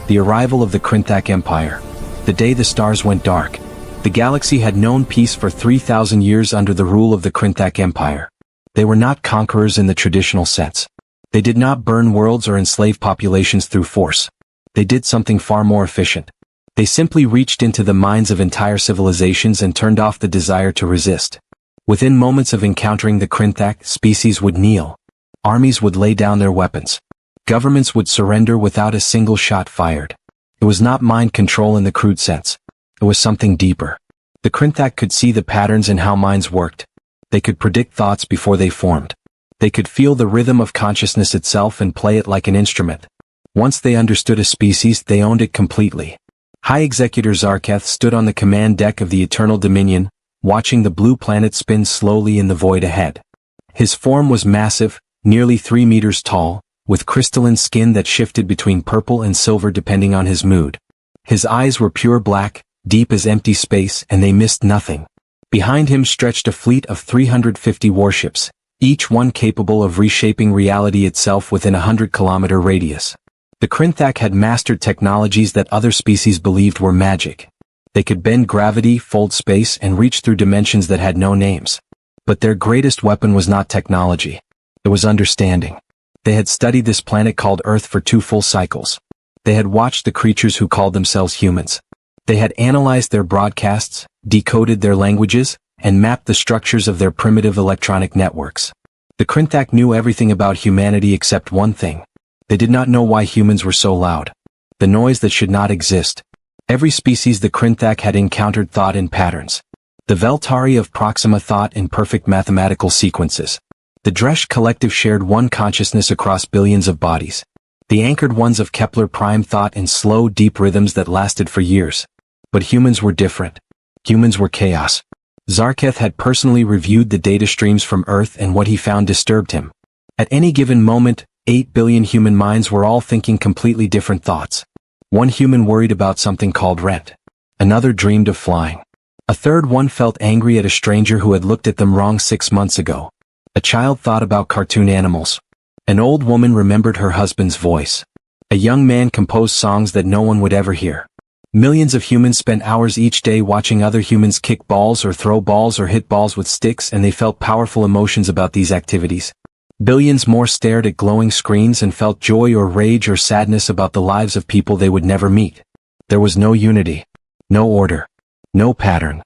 The arrival of the Krinthak Empire. The day the stars went dark. The galaxy had known peace for 3,000 years under the rule of the Krinthak Empire. They were not conquerors in the traditional sense. They did not burn worlds or enslave populations through force. They did something far more efficient. They simply reached into the minds of entire civilizations and turned off the desire to resist. Within moments of encountering the Krinthak, species would kneel. Armies would lay down their weapons. Governments would surrender without a single shot fired. It was not mind control in the crude sense. It was something deeper. The Krinthak could see the patterns in how minds worked. They could predict thoughts before they formed. They could feel the rhythm of consciousness itself and play it like an instrument. Once they understood a species, they owned it completely. High Executor Zarketh stood on the command deck of the Eternal Dominion, watching the blue planet spin slowly in the void ahead. His form was massive, nearly 3 meters tall, with crystalline skin that shifted between purple and silver depending on his mood. His eyes were pure black, deep as empty space, and they missed nothing. Behind him stretched a fleet of 350 warships, each one capable of reshaping reality itself within a 100-kilometer radius. The Krinthak had mastered technologies that other species believed were magic. They could bend gravity, fold space, and reach through dimensions that had no names. But their greatest weapon was not technology. It was understanding. They had studied this planet called Earth for 2 full cycles. They had watched the creatures who called themselves humans. They had analyzed their broadcasts, decoded their languages, and mapped the structures of their primitive electronic networks. The Krinthak knew everything about humanity except one thing. They did not know why humans were so loud. The noise that should not exist. Every species the Krinthak had encountered thought in patterns. The Veltari of Proxima thought in perfect mathematical sequences. The Dresh collective shared one consciousness across billions of bodies. The anchored ones of Kepler Prime thought in slow, deep rhythms that lasted for years. But humans were different. Humans were chaos. Zarketh had personally reviewed the data streams from Earth, and what he found disturbed him. At any given moment, 8 billion human minds were all thinking completely different thoughts. One human worried about something called rent. Another dreamed of flying. A third one felt angry at a stranger who had looked at them wrong 6 months ago. A child thought about cartoon animals. An old woman remembered her husband's voice. A young man composed songs that no one would ever hear. Millions of humans spent hours each day watching other humans kick balls or throw balls or hit balls with sticks, and they felt powerful emotions about these activities. Billions more stared at glowing screens and felt joy or rage or sadness about the lives of people they would never meet. There was no unity. No order. No pattern.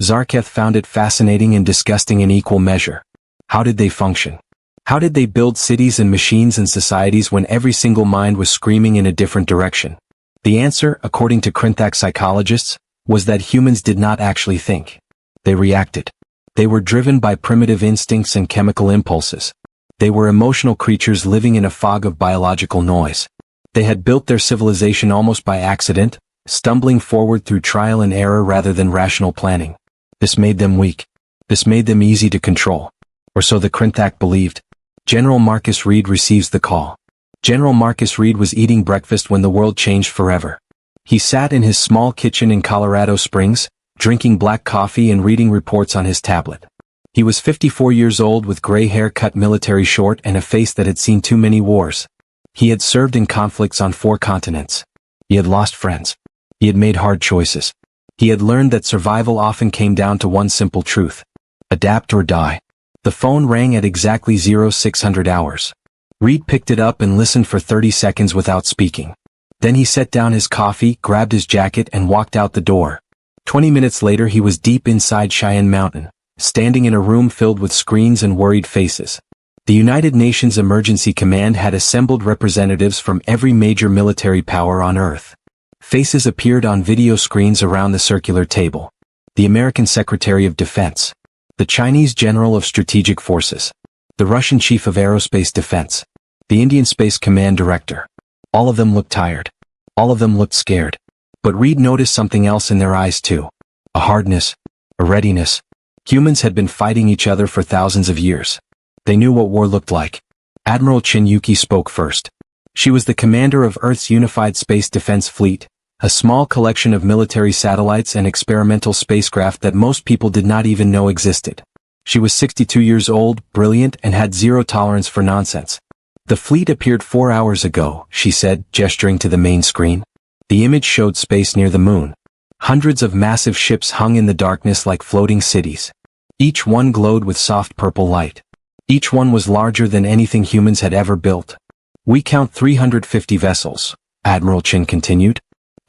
Zarketh found it fascinating and disgusting in equal measure. How did they function? How did they build cities and machines and societies when every single mind was screaming in a different direction? The answer, according to Krinthak psychologists, was that humans did not actually think. They reacted. They were driven by primitive instincts and chemical impulses. They were emotional creatures living in a fog of biological noise. They had built their civilization almost by accident, stumbling forward through trial and error rather than rational planning. This made them weak. This made them easy to control. Or so the Krinthak believed. General Marcus Reed receives the call. General Marcus Reed was eating breakfast when the world changed forever. He sat in his small kitchen in Colorado Springs, drinking black coffee and reading reports on his tablet. He was 54 years old with gray hair cut military short and a face that had seen too many wars. He had served in conflicts on 4 continents. He had lost friends. He had made hard choices. He had learned that survival often came down to one simple truth. Adapt or die. The phone rang at exactly 0600 hours. Reed picked it up and listened for 30 seconds without speaking. Then he set down his coffee, grabbed his jacket, and walked out the door. 20 minutes later he was deep inside Cheyenne Mountain, standing in a room filled with screens and worried faces. The United Nations Emergency Command had assembled representatives from every major military power on Earth. Faces appeared on video screens around the circular table. The American Secretary of Defense. The Chinese General of Strategic Forces. The Russian Chief of Aerospace Defense. The Indian Space Command Director. All of them looked tired. All of them looked scared. But Reed noticed something else in their eyes too. A hardness. A readiness. Humans had been fighting each other for thousands of years. They knew what war looked like. Admiral Chin Yuki spoke first. She was the commander of Earth's Unified Space Defense Fleet, a small collection of military satellites and experimental spacecraft that most people did not even know existed. She was 62 years old, brilliant, and had zero tolerance for nonsense. The fleet appeared 4 hours ago, she said, gesturing to the main screen. The image showed space near the moon. Hundreds of massive ships hung in the darkness like floating cities. Each one glowed with soft purple light. Each one was larger than anything humans had ever built. We count 350 vessels, Admiral Chin continued.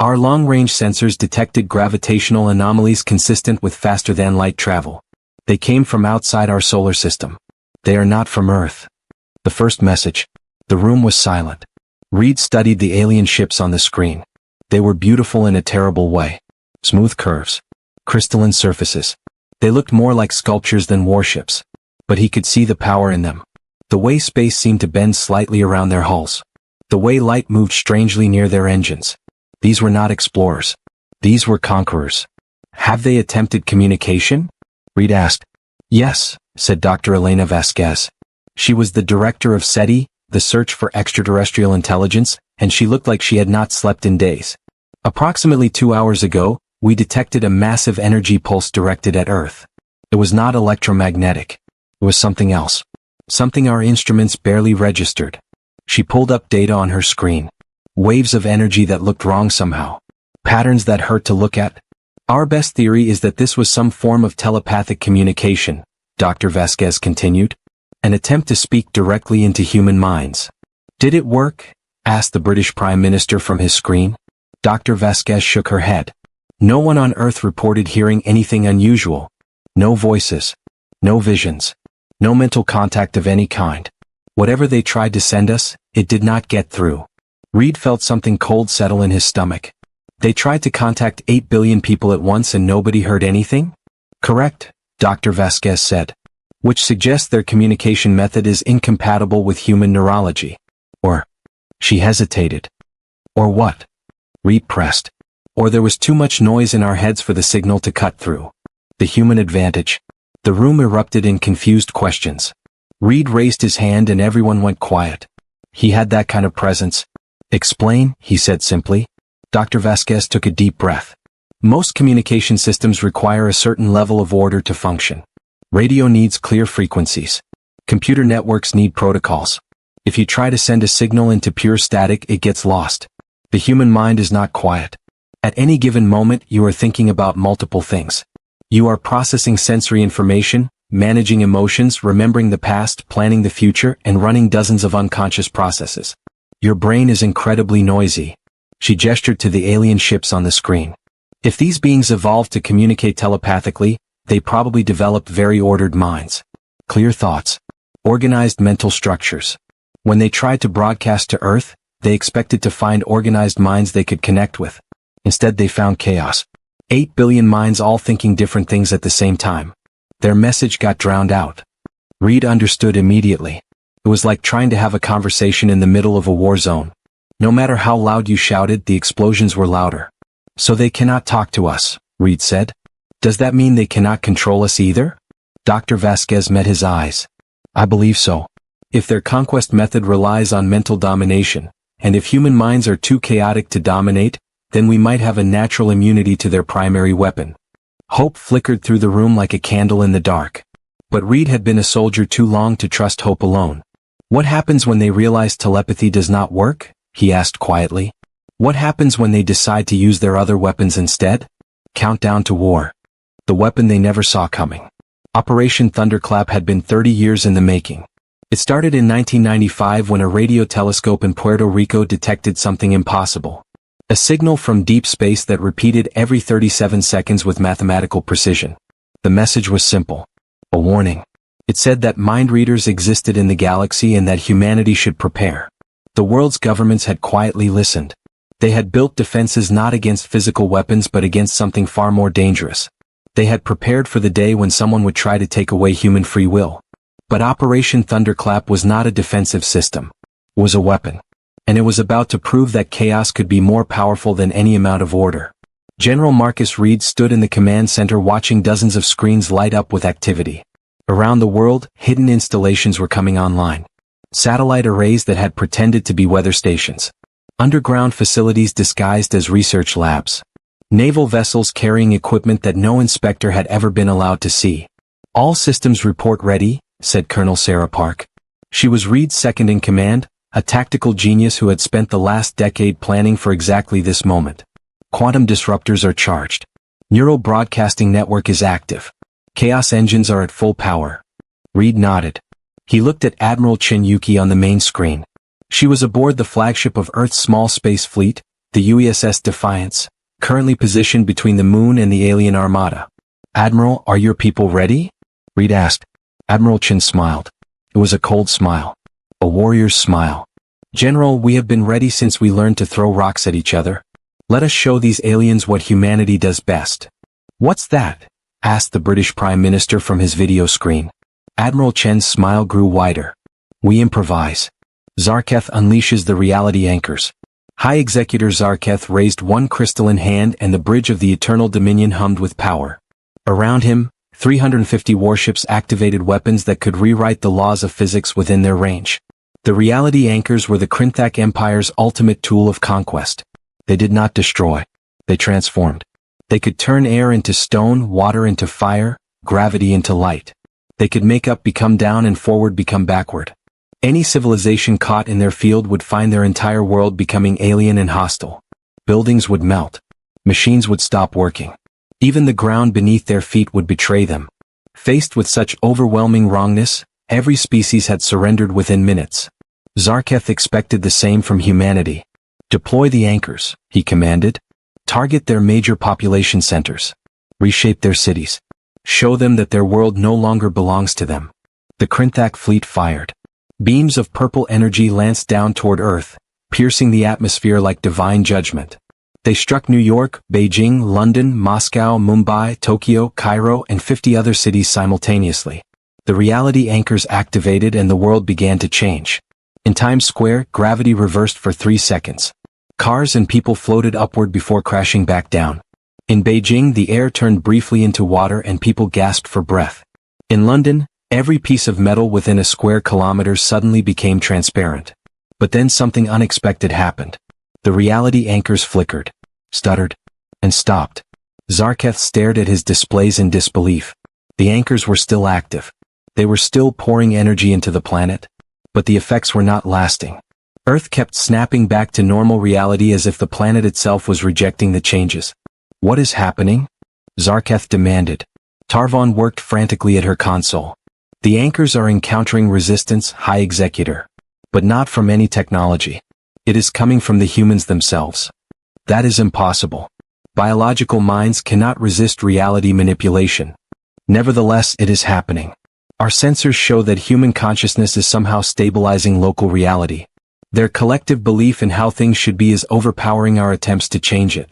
Our long-range sensors detected gravitational anomalies consistent with faster-than-light travel. They came from outside our solar system. They are not from Earth. The first message. The room was silent. Reed studied the alien ships on the screen. They were beautiful in a terrible way. Smooth curves. Crystalline surfaces. They looked more like sculptures than warships. But he could see the power in them. The way space seemed to bend slightly around their hulls. The way light moved strangely near their engines. These were not explorers. These were conquerors. Have they attempted communication? Reed asked. Yes, said Dr. Elena Vasquez. She was the director of SETI, the Search for Extraterrestrial Intelligence, and she looked like she had not slept in days. Approximately 2 hours ago, we detected a massive energy pulse directed at Earth. It was not electromagnetic. It was something else. Something our instruments barely registered. She pulled up data on her screen. Waves of energy that looked wrong somehow. Patterns that hurt to look at. Our best theory is that this was some form of telepathic communication, Dr. Vasquez continued. An attempt to speak directly into human minds. Did it work? Asked the British Prime Minister from his screen. Dr. Vasquez shook her head. No one on Earth reported hearing anything unusual. No voices. No visions. No mental contact of any kind. Whatever they tried to send us, it did not get through. Reed felt something cold settle in his stomach. They tried to contact 8 billion people at once and nobody heard anything? Correct, Dr. Vasquez said. Which suggests their communication method is incompatible with human neurology. Or, she hesitated. Or what? Reed pressed. Or there was too much noise in our heads for the signal to cut through. The human advantage. The room erupted in confused questions. Reed raised his hand and everyone went quiet. He had that kind of presence. Explain, he said simply. Dr. Vasquez took a deep breath. Most communication systems require a certain level of order to function. Radio needs clear frequencies. Computer networks need protocols. If you try to send a signal into pure static, it gets lost. The human mind is not quiet. At any given moment, you are thinking about multiple things. You are processing sensory information, managing emotions, remembering the past, planning the future, and running dozens of unconscious processes. Your brain is incredibly noisy. She gestured to the alien ships on the screen. If these beings evolved to communicate telepathically, they probably developed very ordered minds. Clear thoughts. Organized mental structures. When they tried to broadcast to Earth, they expected to find organized minds they could connect with. Instead they found chaos. 8 billion minds all thinking different things at the same time. Their message got drowned out. Reed understood immediately. It was like trying to have a conversation in the middle of a war zone. No matter how loud you shouted, the explosions were louder. So they cannot talk to us, Reed said. Does that mean they cannot control us either? Dr. Vasquez met his eyes. I believe so. If their conquest method relies on mental domination, and if human minds are too chaotic to dominate, then we might have a natural immunity to their primary weapon. Hope flickered through the room like a candle in the dark. But Reed had been a soldier too long to trust hope alone. What happens when they realize telepathy does not work? He asked quietly. What happens when they decide to use their other weapons instead? Countdown to war. The weapon they never saw coming. Operation Thunderclap had been 30 years in the making. It started in 1995 when a radio telescope in Puerto Rico detected something impossible. A signal from deep space that repeated every 37 seconds with mathematical precision. The message was simple. A warning. It said that mind readers existed in the galaxy and that humanity should prepare. The world's governments had quietly listened. They had built defenses not against physical weapons but against something far more dangerous. They had prepared for the day when someone would try to take away human free will. But Operation Thunderclap was not a defensive system. It was a weapon. And it was about to prove that chaos could be more powerful than any amount of order. General Marcus Reed stood in the command center watching dozens of screens light up with activity. Around the world, hidden installations were coming online. Satellite arrays that had pretended to be weather stations. Underground facilities disguised as research labs. Naval vessels carrying equipment that no inspector had ever been allowed to see. All systems report ready, said Colonel Sarah Park. She was Reed's second in command, a tactical genius who had spent the last decade planning for exactly this moment. Quantum disruptors are charged. Neural broadcasting network is active. Chaos engines are at full power. Reed nodded. He looked at Admiral Chin Yuki on the main screen. She was aboard the flagship of Earth's small space fleet, the USS Defiance, currently positioned between the moon and the alien armada. "Admiral, are your people ready?" Reed asked. Admiral Chin smiled. It was a cold smile. A warrior's smile. "General, we have been ready since we learned to throw rocks at each other. Let us show these aliens what humanity does best." "What's that?" asked the British Prime Minister from his video screen. Admiral Chen's smile grew wider. "We improvise. Zarketh unleashes the reality anchors." High Executor Zarketh raised one crystalline hand and the bridge of the Eternal Dominion hummed with power. Around him, 350 warships activated weapons that could rewrite the laws of physics within their range. The reality anchors were the Krinthak Empire's ultimate tool of conquest. They did not destroy. They transformed. They could turn air into stone, water into fire, gravity into light. They could make up become down and forward become backward. Any civilization caught in their field would find their entire world becoming alien and hostile. Buildings would melt. Machines would stop working. Even the ground beneath their feet would betray them. Faced with such overwhelming wrongness, every species had surrendered within minutes. Zarketh expected the same from humanity. "Deploy the anchors," he commanded. "Target their major population centers. Reshape their cities. Show them that their world no longer belongs to them." The Krinthak fleet fired. Beams of purple energy lanced down toward Earth, piercing the atmosphere like divine judgment. They struck New York, Beijing, London, Moscow, Mumbai, Tokyo, Cairo, and 50 other cities simultaneously. The reality anchors activated and the world began to change. In Times Square, gravity reversed for 3 seconds. Cars and people floated upward before crashing back down. In Beijing, the air turned briefly into water and people gasped for breath. In London, every piece of metal within a square kilometer suddenly became transparent. But then something unexpected happened. The reality anchors flickered, stuttered, and stopped. Zarketh stared at his displays in disbelief. The anchors were still active. They were still pouring energy into the planet. But the effects were not lasting. Earth kept snapping back to normal reality as if the planet itself was rejecting the changes. "What is happening?" Zarketh demanded. Tarvon worked frantically at her console. "The anchors are encountering resistance, High Executor. But not from any technology. It is coming from the humans themselves. That is impossible. Biological minds cannot resist reality manipulation. Nevertheless, it is happening. Our sensors show that human consciousness is somehow stabilizing local reality. Their collective belief in how things should be is overpowering our attempts to change it."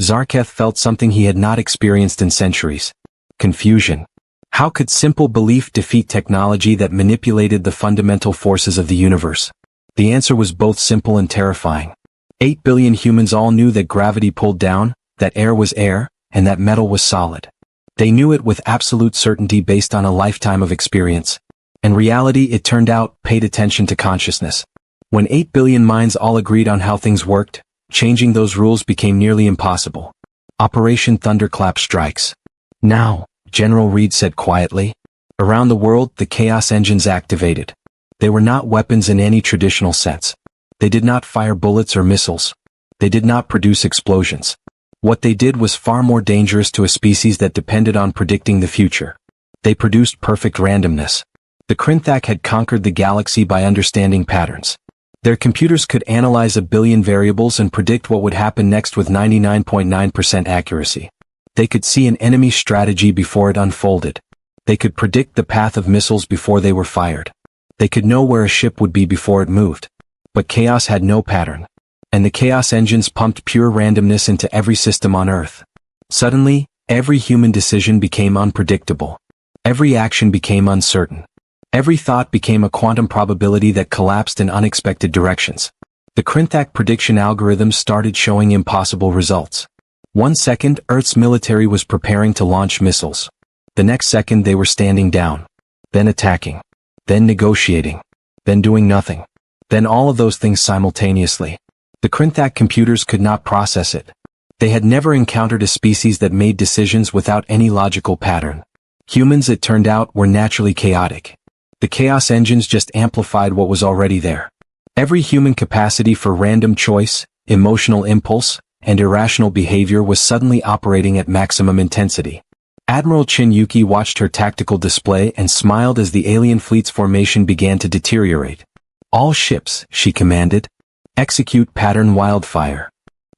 Zarketh felt something he had not experienced in centuries. Confusion. How could simple belief defeat technology that manipulated the fundamental forces of the universe? The answer was both simple and terrifying. 8 billion humans all knew that gravity pulled down, that air was air, and that metal was solid. They knew it with absolute certainty based on a lifetime of experience. And reality, it turned out, paid attention to consciousness. When 8 billion minds all agreed on how things worked, changing those rules became nearly impossible. Operation Thunderclap strikes. "Now," General Reed said quietly. Around the world, the chaos engines activated. They were not weapons in any traditional sense. They did not fire bullets or missiles. They did not produce explosions. What they did was far more dangerous to a species that depended on predicting the future. They produced perfect randomness. The Krinthak had conquered the galaxy by understanding patterns. Their computers could analyze 1 billion variables and predict what would happen next with 99.9% accuracy. They could see an enemy's strategy before it unfolded. They could predict the path of missiles before they were fired. They could know where a ship would be before it moved. But chaos had no pattern. And the chaos engines pumped pure randomness into every system on Earth. Suddenly, every human decision became unpredictable. Every action became uncertain. Every thought became a quantum probability that collapsed in unexpected directions. The Krinthak prediction algorithms started showing impossible results. 1 second, Earth's military was preparing to launch missiles. The next second they were standing down. Then attacking. Then negotiating. Then doing nothing. Then all of those things simultaneously. The Krinthak computers could not process it. They had never encountered a species that made decisions without any logical pattern. Humans, it turned out, were naturally chaotic. The chaos engines just amplified what was already there. Every human capacity for random choice, emotional impulse, and irrational behavior was suddenly operating at maximum intensity. Admiral Chin Yuki watched her tactical display and smiled as the alien fleet's formation began to deteriorate. "All ships," she commanded. "Execute pattern wildfire."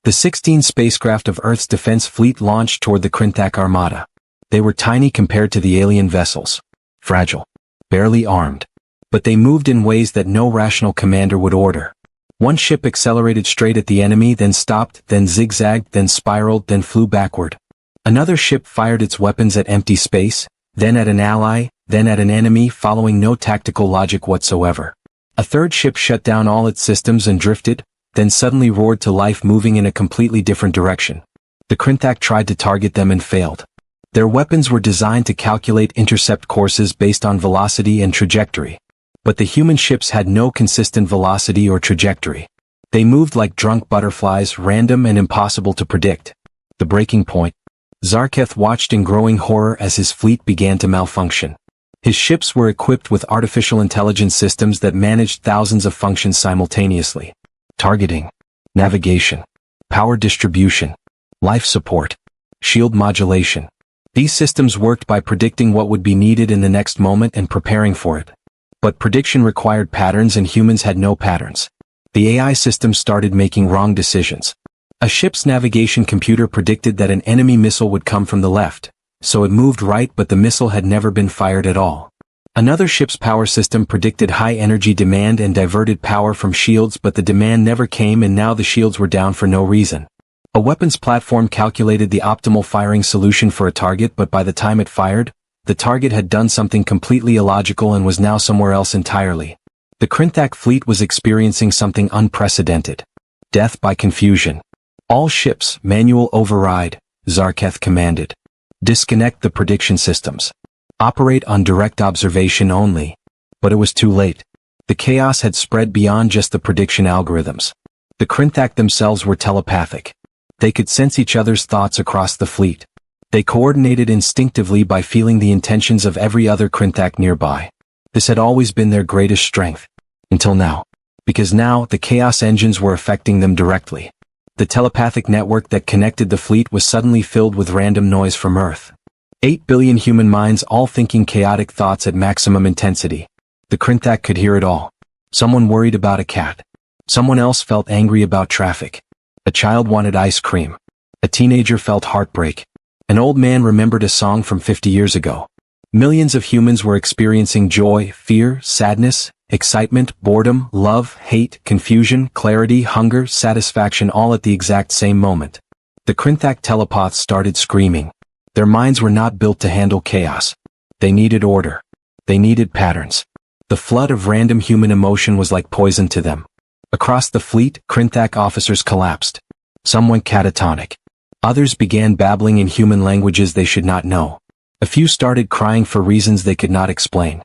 The 16 spacecraft of Earth's defense fleet launched toward the Krinthak Armada. They were tiny compared to the alien vessels. Fragile. Barely armed. But they moved in ways that no rational commander would order. One ship accelerated straight at the enemy, then stopped, then zigzagged, then spiraled, then flew backward. Another ship fired its weapons at empty space, then at an ally, then at an enemy, following no tactical logic whatsoever. A third ship shut down all its systems and drifted, then suddenly roared to life, moving in a completely different direction. The Krinthak tried to target them and failed. Their weapons were designed to calculate intercept courses based on velocity and trajectory. But the human ships had no consistent velocity or trajectory. They moved like drunk butterflies, random and impossible to predict. The breaking point. Zarketh watched in growing horror as his fleet began to malfunction. His ships were equipped with artificial intelligence systems that managed thousands of functions simultaneously. Targeting, navigation, power distribution, life support, shield modulation. These systems worked by predicting what would be needed in the next moment and preparing for it. But prediction required patterns, and humans had no patterns. The AI system started making wrong decisions. A ship's navigation computer predicted that an enemy missile would come from the left, so it moved right, but the missile had never been fired at all. Another ship's power system predicted high energy demand and diverted power from shields, but the demand never came, and now the shields were down for no reason. A weapons platform calculated the optimal firing solution for a target, but by the time it fired, the target had done something completely illogical and was now somewhere else entirely. The Krinthak fleet was experiencing something unprecedented. Death by confusion. "All ships, manual override," Zarketh commanded. "Disconnect the prediction systems. Operate on direct observation only." But it was too late. The chaos had spread beyond just the prediction algorithms. The Krinthak themselves were telepathic. They could sense each other's thoughts across the fleet. They coordinated instinctively by feeling the intentions of every other Krinthak nearby. This had always been their greatest strength. Until now. Because now, the chaos engines were affecting them directly. The telepathic network that connected the fleet was suddenly filled with random noise from Earth. 8 billion human minds all thinking chaotic thoughts at maximum intensity. The Krinthak could hear it all. Someone worried about a cat. Someone else felt angry about traffic. A child wanted ice cream. A teenager felt heartbreak. An old man remembered a song from 50 years ago. Millions of humans were experiencing joy, fear, sadness, excitement, boredom, love, hate, confusion, clarity, hunger, satisfaction, all at the exact same moment. The Krinthak telepaths started screaming. Their minds were not built to handle chaos. They needed order. They needed patterns. The flood of random human emotion was like poison to them. Across the fleet, Krinthak officers collapsed. Some went catatonic. Others began babbling in human languages they should not know. A few started crying for reasons they could not explain.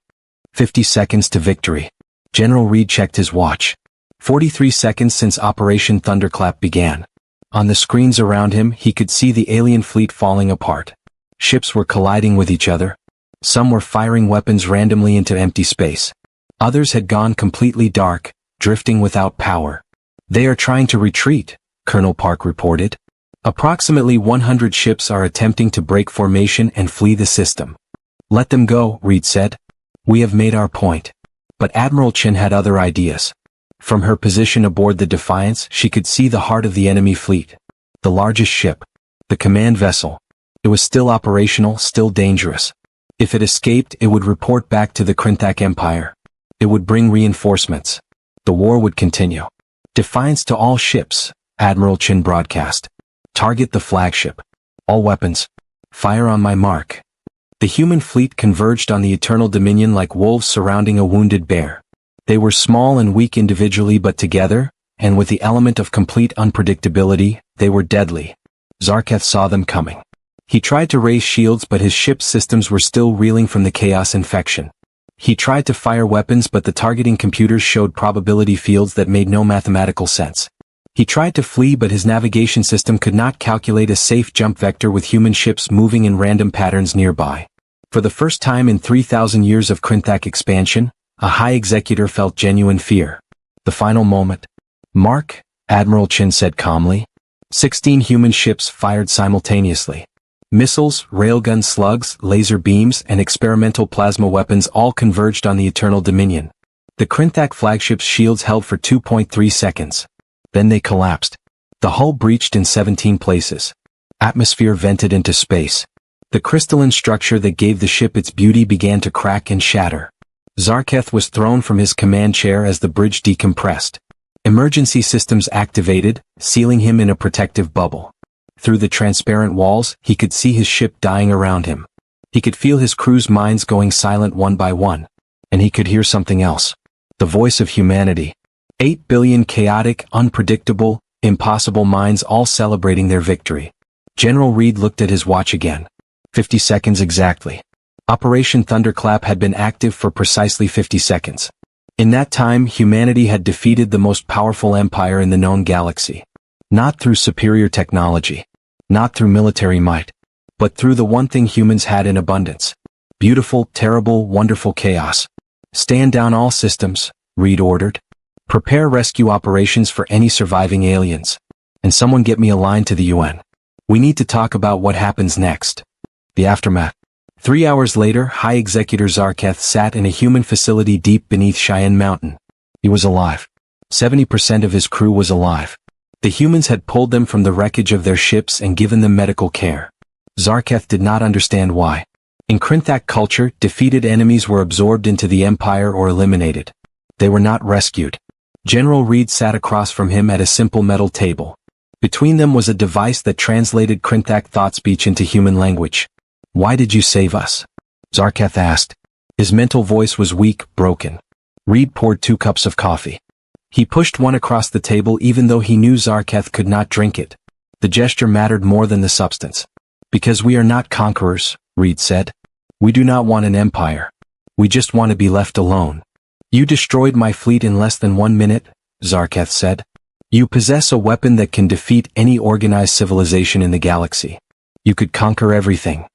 50 seconds to victory. General Reed checked his watch. 43 seconds since Operation Thunderclap began. On the screens around him, he could see the alien fleet falling apart. Ships were colliding with each other. Some were firing weapons randomly into empty space. Others had gone completely dark, drifting without power. "They are trying to retreat," Colonel Park reported. "Approximately 100 ships are attempting to break formation and flee the system." "Let them go," Reed said. "We have made our point." But Admiral Chin had other ideas. From her position aboard the Defiance, she could see the heart of the enemy fleet. The largest ship. The command vessel. It was still operational, still dangerous. If it escaped, it would report back to the Krinthak Empire. It would bring reinforcements. The war would continue. "Defiance to all ships," Admiral Chin broadcast. "Target the flagship. All weapons. Fire on my mark." The human fleet converged on the Eternal Dominion like wolves surrounding a wounded bear. They were small and weak individually, but together, and with the element of complete unpredictability, they were deadly. Zarketh saw them coming. He tried to raise shields, but his ship's systems were still reeling from the chaos infection. He tried to fire weapons, but the targeting computers showed probability fields that made no mathematical sense. He tried to flee, but his navigation system could not calculate a safe jump vector with human ships moving in random patterns nearby. For the first time in 3,000 years of Krinthak expansion, a high executor felt genuine fear. The final moment. Mark, Admiral Chin said calmly. 16 human ships fired simultaneously. Missiles, railgun slugs, laser beams, and experimental plasma weapons all converged on the Eternal Dominion. The Krinthak flagship's shields held for 2.3 seconds. Then they collapsed. The hull breached in 17 places. Atmosphere vented into space. The crystalline structure that gave the ship its beauty began to crack and shatter. Zarketh was thrown from his command chair as the bridge decompressed. Emergency systems activated, sealing him in a protective bubble. Through the transparent walls, he could see his ship dying around him. He could feel his crew's minds going silent one by one. And he could hear something else. The voice of humanity. 8 billion chaotic, unpredictable, impossible minds all celebrating their victory. General Reed looked at his watch again. 50 seconds exactly. Operation Thunderclap had been active for precisely 50 seconds. In that time, humanity had defeated the most powerful empire in the known galaxy. Not through superior technology. Not through military might. But through the one thing humans had in abundance. Beautiful, terrible, wonderful chaos. Stand down all systems, Reed ordered. Prepare rescue operations for any surviving aliens. And someone get me a line to the UN. We need to talk about what happens next. The aftermath. 3 hours later, High Executor Zarketh sat in a human facility deep beneath Cheyenne Mountain. He was alive. 70% of his crew was alive. The humans had pulled them from the wreckage of their ships and given them medical care. Zarketh did not understand why. In Krinthak culture, defeated enemies were absorbed into the Empire or eliminated. They were not rescued. General Reed sat across from him at a simple metal table. Between them was a device that translated Krinthak thought speech into human language. Why did you save us? Zarketh asked. His mental voice was weak, broken. Reed poured 2 cups of coffee. He pushed one across the table even though he knew Zarketh could not drink it. The gesture mattered more than the substance. Because we are not conquerors, Reed said. We do not want an empire. We just want to be left alone. You destroyed my fleet in less than 1 minute, Zarketh said. You possess a weapon that can defeat any organized civilization in the galaxy. You could conquer everything.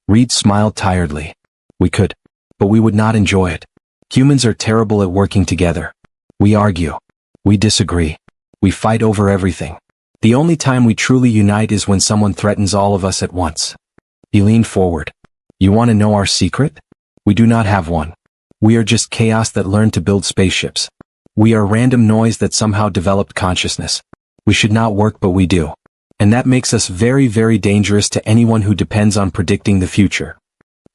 Reed smiled tiredly. We could. But we would not enjoy it. Humans are terrible at working together. We argue. We disagree. We fight over everything. The only time we truly unite is when someone threatens all of us at once. He leaned forward. You want to know our secret? We do not have one. We are just chaos that learned to build spaceships. We are random noise that somehow developed consciousness. We should not work but we do. And that makes us very, very dangerous to anyone who depends on predicting the future.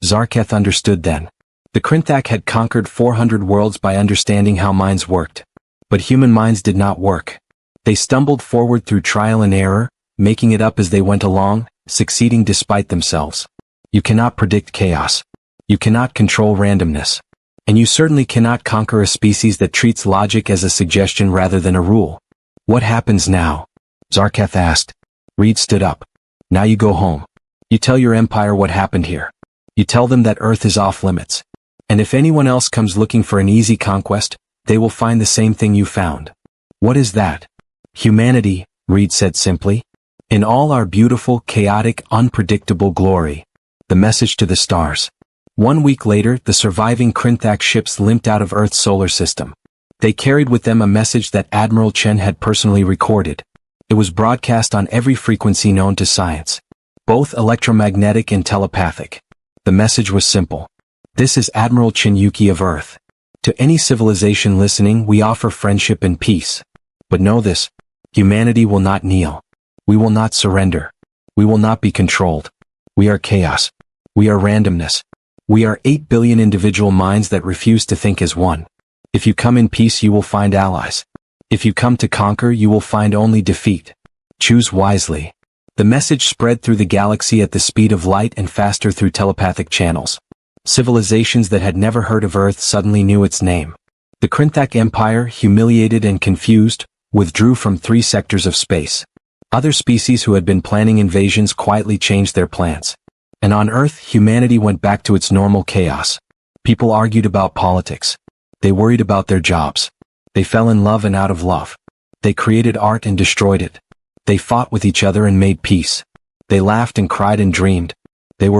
Zarketh understood then. The Krinthak had conquered 400 worlds by understanding how minds worked. But human minds did not work. They stumbled forward through trial and error, making it up as they went along, succeeding despite themselves. You cannot predict chaos. You cannot control randomness. And you certainly cannot conquer a species that treats logic as a suggestion rather than a rule. What happens now? Zarketh asked. Reed stood up. Now you go home. You tell your empire what happened here. You tell them that Earth is off limits. And if anyone else comes looking for an easy conquest, they will find the same thing you found. What is that? Humanity, Reed said simply. In all our beautiful, chaotic, unpredictable glory. The message to the stars. 1 week later, the surviving Krinthak ships limped out of Earth's solar system. They carried with them a message that Admiral Chen had personally recorded. It was broadcast on every frequency known to science. Both electromagnetic and telepathic. The message was simple. This is Admiral Chen Yuki of Earth. To any civilization listening, we offer friendship and peace. But know this. Humanity will not kneel. We will not surrender. We will not be controlled. We are chaos. We are randomness. We are 8 billion individual minds that refuse to think as one. If you come in peace, you will find allies. If you come to conquer, you will find only defeat. Choose wisely. The message spread through the galaxy at the speed of light and faster through telepathic channels. Civilizations that had never heard of Earth suddenly knew its name. The Krinthak Empire, humiliated and confused, withdrew from 3 sectors of space. Other species who had been planning invasions quietly changed their plans. And on Earth, humanity went back to its normal chaos. People argued about politics. They worried about their jobs. They fell in love and out of love. They created art and destroyed it. They fought with each other and made peace. They laughed and cried and dreamed. They were